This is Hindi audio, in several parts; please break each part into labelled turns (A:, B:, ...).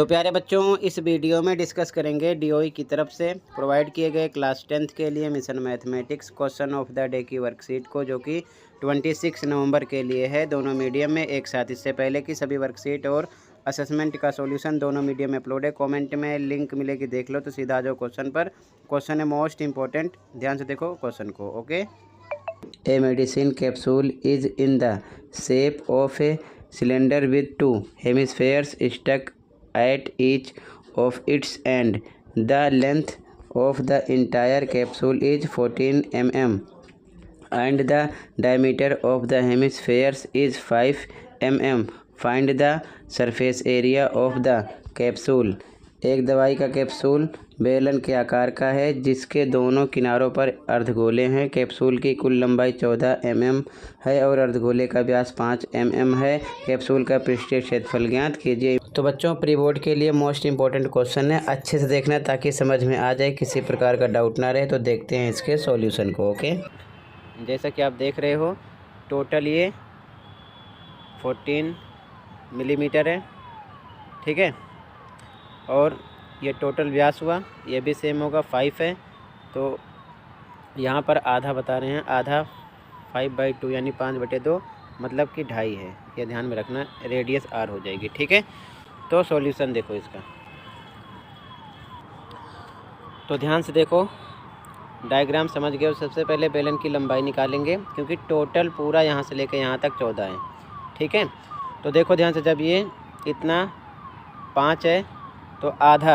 A: तो प्यारे बच्चों, इस वीडियो में डिस्कस करेंगे डीओई की तरफ से प्रोवाइड किए गए क्लास 10th के लिए mission mathematics question of the day की वर्कशीट को, जो कि 26 नवंबर के लिए है, दोनों मीडियम में एक साथ। इससे पहले की सभी वर्कशीट और असेसमेंट का सॉल्यूशन दोनों मीडियम में अपलोड है। कमेंट में लिंक मिलेगी, देख लो। तो सीधा आ जाओ क्वेश्चन पर। क्वेश्चन है मोस्ट इंपॉर्टेंट, ध्यान से देखो क्वेश्चन को। Okay. A medicine capsule is in the shape of A cylinder with two hemispheres stuck at each of its end. The length of the entire capsule is 14 mm and the diameter of the hemispheres is 5 mm. Find the surface area of the capsule. एक दवाई का कैप्सूल बेलन के आकार का है जिसके दोनों किनारों पर अर्धगोले हैं। कैप्सूल की कुल लंबाई 14 mm है और अर्धगोले का व्यास 5 mm है। कैप्सूल का पृष्ठीय क्षेत्रफल ज्ञात कीजिए। तो बच्चों, प्री बोर्ड के लिए मोस्ट इंपॉर्टेंट क्वेश्चन है, अच्छे से देखना ताकि समझ में आ जाए, किसी प्रकार का डाउट ना रहे। तो देखते हैं इसके सॉल्यूशन को। ओके, जैसा कि आप देख रहे हो, टोटल ये 14 मिलीमीटर है, ठीक है। और ये टोटल व्यास हुआ, ये भी सेम होगा, 5 है। तो यहाँ पर आधा बता रहे हैं, आधा 5/2 यानी 5/2 मतलब कि 2.5 है। ये ध्यान में रखना, रेडियस r हो जाएगी, ठीक है। तो सॉल्यूशन देखो इसका, तो ध्यान से देखो, डायग्राम समझ गए। सबसे पहले बेलन की लंबाई निकालेंगे क्योंकि टोटल पूरा यहाँ से लेकर यहाँ तक 14 है, ठीक है। तो देखो ध्यान से, जब ये इतना 5 है तो आधा,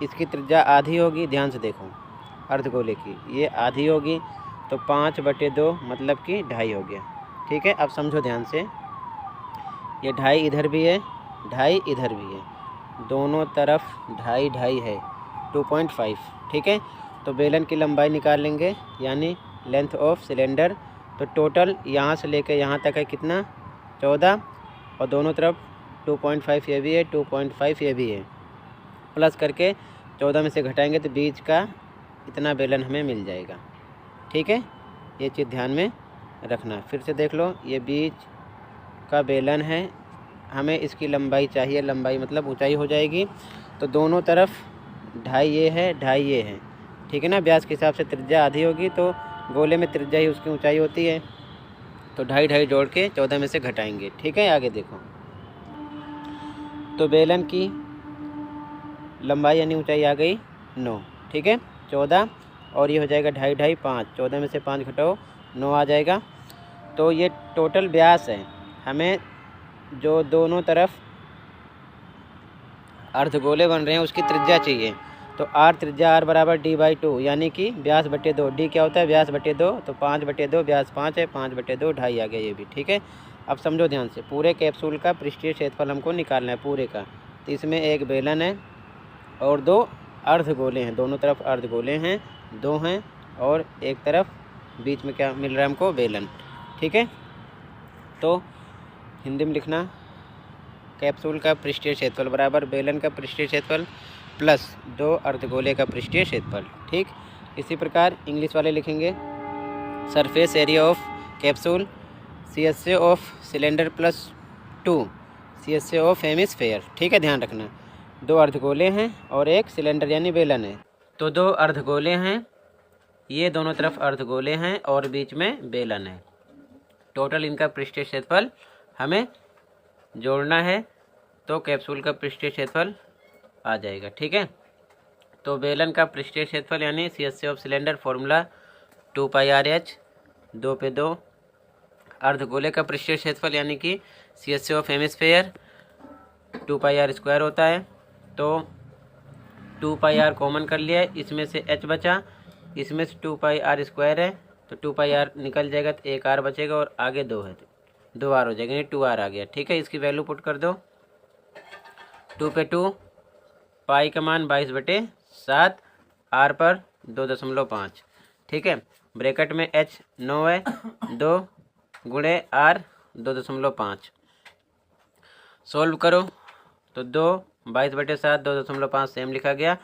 A: इसकी त्रिज्या आधी होगी। ध्यान से देखो, अर्धगोले की ये आधी होगी, तो 5/2 मतलब कि 2.5 हो गया, ठीक है। अब समझो ध्यान से, ये 2.5 इधर भी है, 2.5 इधर भी है, दोनों तरफ 2.5 है, 2.5, ठीक है। तो बेलन की लंबाई निकाल लेंगे, यानी लेंथ ऑफ सिलेंडर। तो टोटल यहाँ से लेकर यहाँ तक है कितना, 14, और दोनों तरफ 2.5 ये भी है, 2.5 ये भी है, प्लस करके 14 में से घटाएंगे तो बीच का इतना बेलन हमें मिल जाएगा, ठीक है। ये चीज़ ध्यान में रखना। फिर से देख लो, ये बीच का बेलन है, हमें इसकी लंबाई चाहिए, लंबाई मतलब ऊंचाई हो जाएगी। तो दोनों तरफ 2.5 ये है, 2.5 ये है, ठीक है ना। व्यास के हिसाब से त्रिज्या आधी होगी, तो गोले में त्रिज्या ही उसकी ऊंचाई होती है। तो 2.5 जोड़ के 14 में से घटाएंगे, ठीक है। आगे देखो, तो बेलन की लंबाई यानी ऊंचाई आ गई 9, ठीक है। 14 और ये हो जाएगा 2.5, 5, 14 में से 5 घटाओ, 9 आ जाएगा। तो ये टोटल व्यास है, हमें जो दोनों तरफ अर्धगोले बन रहे हैं उसकी त्रिज्या चाहिए। तो r त्रिज्या r बराबर d/2 यानी कि व्यास बटे 2। d क्या होता है, व्यास बटे 2, तो 5/2, व्यास 5 है, 5/2 2.5 आ गया ये भी, ठीक है। अब समझो ध्यान से, पूरे कैप्सूल का पृष्ठीय क्षेत्रफल हमको निकालना है पूरे का। तो इसमें एक बेलन है और 2 अर्धगोले हैं, दोनों तरफ अर्धगोले हैं, 2 हैं, और एक तरफ बीच में क्या मिल रहा है हमको, बेलन, ठीक है। तो हिंदी में लिखना, कैप्सूल का पृष्ठीय क्षेत्रफल बराबर बेलन का पृष्ठीय क्षेत्रफल प्लस 2 अर्धगोले का पृष्ठीय क्षेत्रफल, ठीक। इसी प्रकार इंग्लिश वाले लिखेंगे, surface area of capsule CSA of cylinder plus 2 CSA of hemisphere, ठीक है। ध्यान रखना, 2 अर्धगोले हैं और एक सिलेंडर यानी बेलन है। तो 2 अर्धगोले हैं, ये दोनों तरफ अर्धगोले हैं और बीच में बेलन है। टोटल इनका पृष्ठीय क्षेत्रफल हमें जोड़ना है, तो कैप्सूल का पृष्ठीय क्षेत्रफल आ जाएगा, ठीक है। तो बेलन का पृष्ठीय क्षेत्रफल यानी CSA of cylinder formula 2πRh, 2 पे 2। अर्धगोले का पृष्ठीय क्षेत्रफल यानी कि CSA ऑफ हेमिस्फेयर 2πr² होता है। तो 2πr कॉमन कर लिया है, इसमें से h बचा, इसमें से 2πr² है, तो 2πr निकल जाएगा, तो एक r बचेगा और आगे 2 है, 2r हो जाएगा, यानी 2r आ गया, ठीक है। इसकी वैल्यू पुट कर दो, 2 पे 2, पाई का मान 22/7, r पर 2.5, ठीक है। ब्रैकेट में h 9 है, 2 गुणे r 2.5, सोल्व करो तो 2 22/7, 2.5 सेम लिखा गया।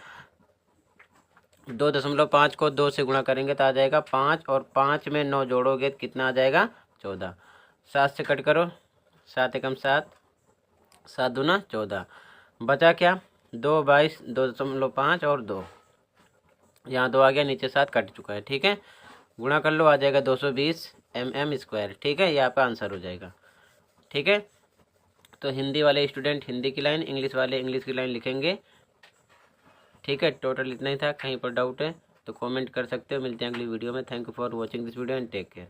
A: 2.5 को 2 से गुणा करेंगे तो आ जाएगा 5, और 5 में 9 जोड़ोगे तो कितना आ जाएगा, 14। 7 से कट करो, 7 एकम 7, 7 दूना 14, बचा क्या, 2 22 2.5 और 2, यहाँ 2 आ गया, नीचे 7 कट चुका है। ठीक है, गुणा कर लो, आ जाएगा 220 mm²। ठीक है, ये आपका आंसर हो जाएगा। ठीक है, तो हिंदी वाले स्टूडेंट हिंदी की लाइन, इंग्लिश वाले इंग्लिश की लाइन लिखेंगे। ठीक है, टोटल इतना ही था। कहीं पर डाउट है तो कमेंट कर सकते हो। मिलते हैं अगली वीडियो में। Thank you for watching this video and take care.